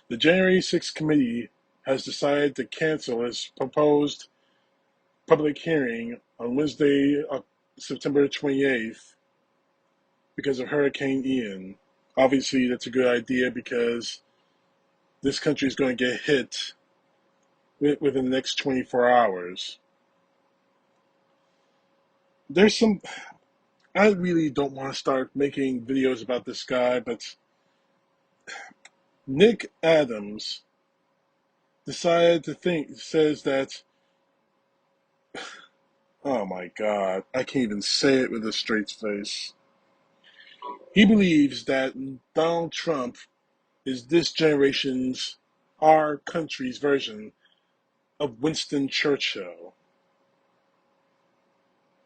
The January 6th committee has decided to cancel its proposed public hearing on Wednesday, September 28th, because of Hurricane Ian. Obviously, that's a good idea because this country is going to get hit within the next 24 hours. There's some. I really don't want to start making videos about this guy, but Nick Adams decided to says that, oh my God, I can't even say it with a straight face. He believes that Donald Trump is this generation's, our country's version of Winston Churchill.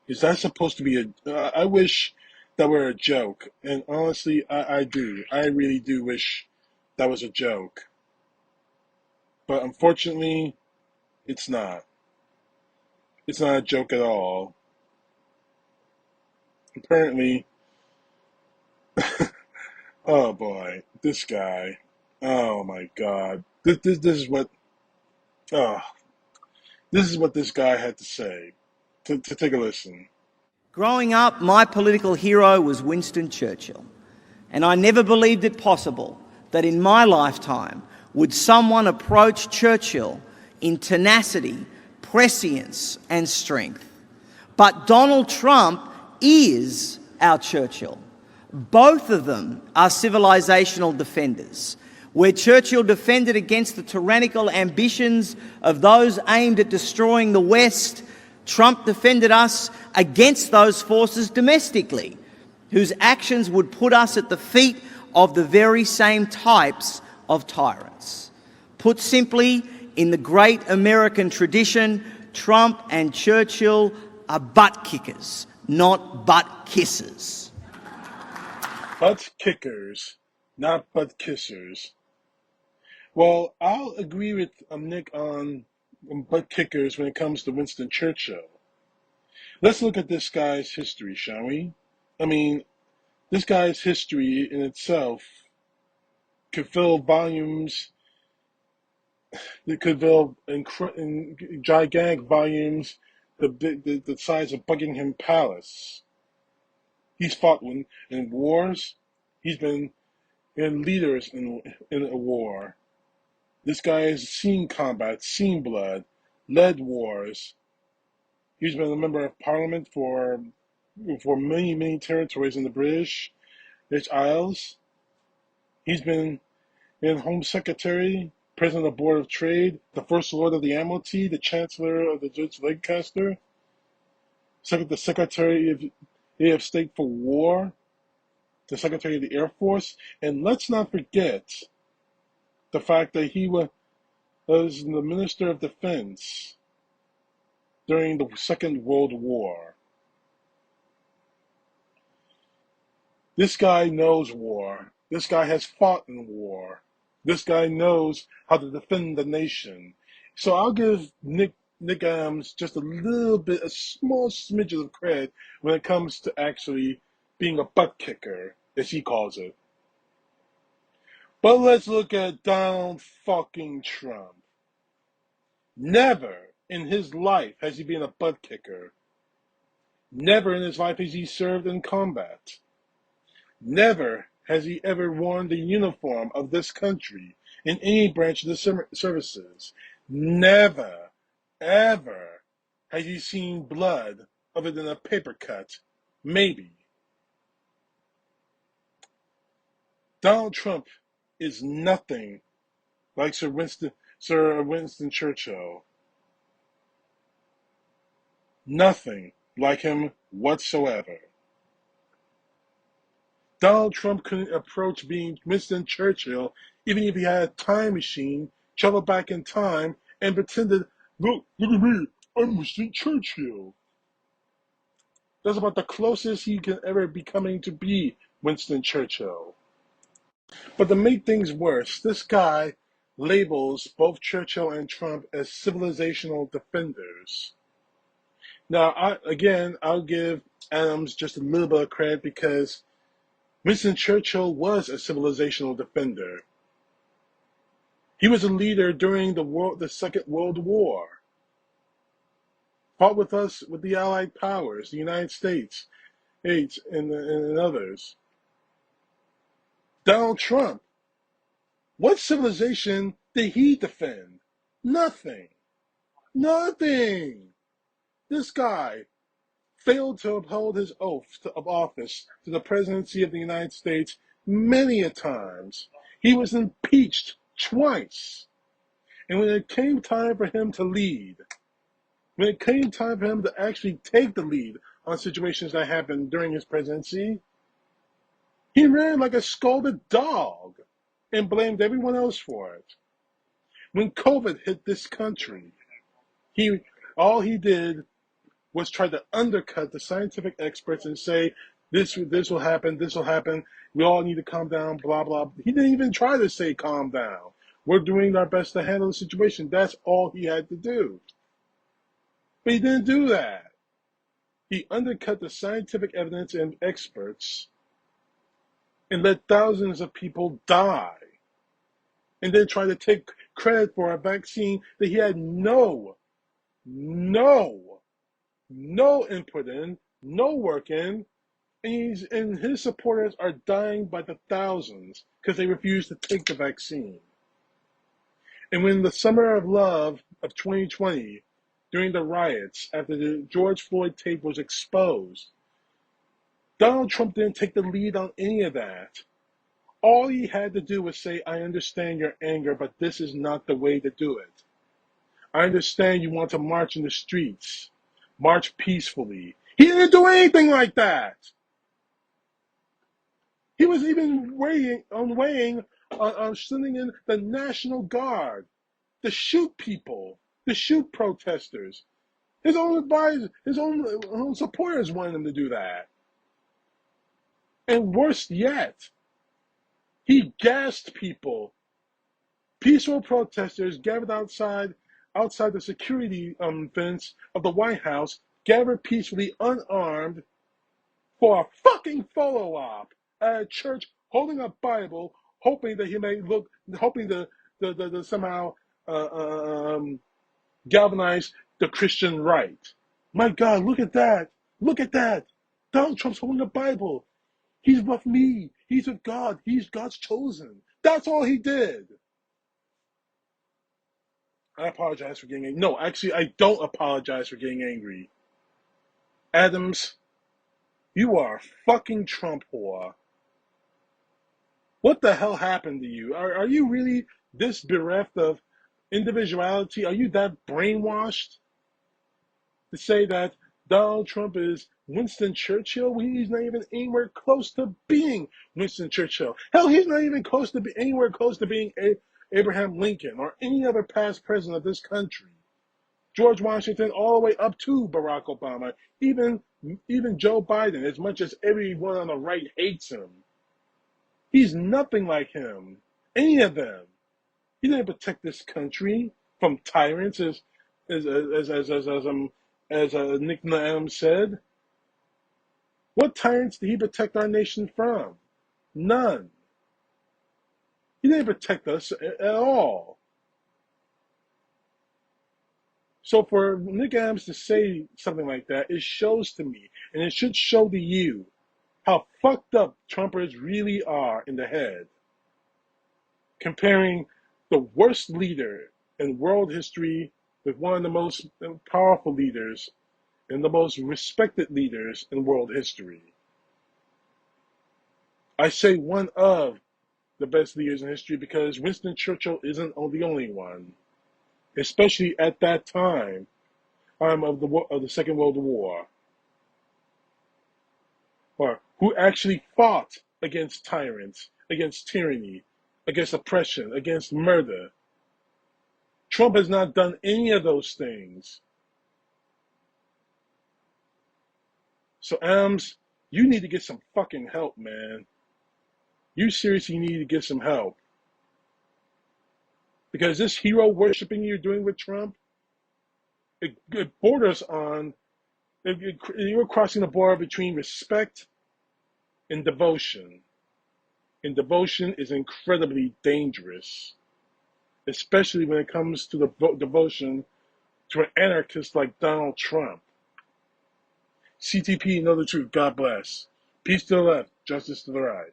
Is that supposed to be I wish that were a joke. And honestly, I do. I really do wish that was a joke. But unfortunately, it's not. It's not a joke at all. Apparently, oh boy, this guy. Oh my God. This is what, oh, this is what this guy had to say. To take a listen. Growing up, my political hero was Winston Churchill, and I never believed it possible that in my lifetime would someone approach Churchill in tenacity, prescience, and strength. But Donald Trump is our Churchill. Both of them are civilizational defenders. Where Churchill defended against the tyrannical ambitions of those aimed at destroying the West, Trump defended us against those forces domestically, whose actions would put us at the feet of the very same types of tyrants. Put simply, in the great American tradition, Trump and Churchill are butt kickers, not butt kissers. Butt kickers, not butt kissers. Well, I'll agree with Nick on butt kickers when it comes to Winston Churchill. Let's look at this guy's history, shall we? I mean, this guy's history in itself could fill volumes. It could fill in gigantic volumes the size of Buckingham Palace. He's fought in wars. He's been in leaders in a war. This guy has seen combat, seen blood, led wars. He's been a member of parliament for many, many territories in the British Isles. He's been Home Secretary, President of the Board of Trade, the First Lord of the Admiralty, the Chancellor of the Judge Lancaster, the Secretary of State for War, the Secretary of the Air Force, and let's not forget the fact that he was the Minister of Defense during the Second World War. This guy knows war. This guy has fought in war. This guy knows how to defend the nation. So I'll give Nick Adams just a small smidgen of credit when it comes to actually being a butt kicker, as he calls it. But let's look at Donald fucking Trump. Never in his life has he been a butt kicker. Never in his life has he served in combat. Never has he ever worn the uniform of this country in any branch of the services. Never, ever has he seen blood other than a paper cut. Maybe. Donald Trump is nothing like Sir Winston Churchill. Nothing like him whatsoever. Donald Trump couldn't approach being Winston Churchill even if he had a time machine, traveled back in time, and pretended, look at me, I'm Winston Churchill. That's about the closest he can ever be coming to be Winston Churchill. But to make things worse, this guy labels both Churchill and Trump as civilizational defenders. Now, I'll give Adams just a little bit of credit because Winston Churchill was a civilizational defender. He was a leader during the Second World War. Fought with us, with the Allied powers, the United States, and others. Donald Trump. What civilization did he defend? Nothing. Nothing. This guy failed to uphold his oath of office to the presidency of the United States many a times. He was impeached twice. And when it came time for him to lead, when it came time for him to actually take the lead on situations that happened during his presidency, he ran like a scalded dog and blamed everyone else for it. When COVID hit this country, all he did was try to undercut the scientific experts and say, this will happen, we all need to calm down, blah, blah. He didn't even try to say calm down. We're doing our best to handle the situation. That's all he had to do. But he didn't do that. He undercut the scientific evidence and experts and let thousands of people die. And then try to take credit for a vaccine that he had no input in, no work in, and his supporters are dying by the thousands because they refuse to take the vaccine. And when the summer of love of 2020, during the riots, after the George Floyd tape was exposed, Donald Trump didn't take the lead on any of that. All he had to do was say, I understand your anger, but this is not the way to do it. I understand you want to march in the streets, march peacefully. He didn't do anything like that. He was even weighing on sending in the National Guard to shoot people, to shoot protesters. His own advisors, his own supporters wanted him to do that. And worse yet, he gassed people. Peaceful protesters gathered outside the security fence of the White House, gathered peacefully, unarmed, for a fucking photo op at a church, holding a Bible, hoping that he may look, hoping to somehow galvanize the Christian right. My God, look at that! Look at that! Donald Trump's holding a Bible. He's with me. He's with God. He's God's chosen. That's all he did. I apologize for getting angry. No, actually, I don't apologize for getting angry. Adams, you are a fucking Trump whore. What the hell happened to you? Are you really this bereft of individuality? Are you that brainwashed to say that Donald Trump is Winston Churchill? He's not even anywhere close to being Winston Churchill. Hell, he's not even anywhere close to being Abraham Lincoln or any other past president of this country. George Washington, all the way up to Barack Obama, even Joe Biden, as much as everyone on the right hates him. He's nothing like him, any of them. He didn't protect this country from tyrants, as Nick Adams said. What tyrants did he protect our nation from? None. He didn't protect us at all. So for Nick Adams to say something like that, it shows to me, and it should show to you, how fucked up Trumpers really are in the head. Comparing the worst leader in world history with one of the most powerful leaders and the most respected leaders in world history. I say one of the best leaders in history because Winston Churchill isn't the only one, especially at that time of the Second World War, or who actually fought against tyrants, against tyranny, against oppression, against murder. Trump has not done any of those things. So, Adams, you need to get some fucking help, man. You seriously need to get some help. Because this hero worshiping you're doing with Trump, it borders on, you're crossing the border between respect and devotion. And devotion is incredibly dangerous. especially when it comes to the devotion to an anarchist like Donald Trump. CTP, know the truth. God bless. Peace to the left, justice to the right.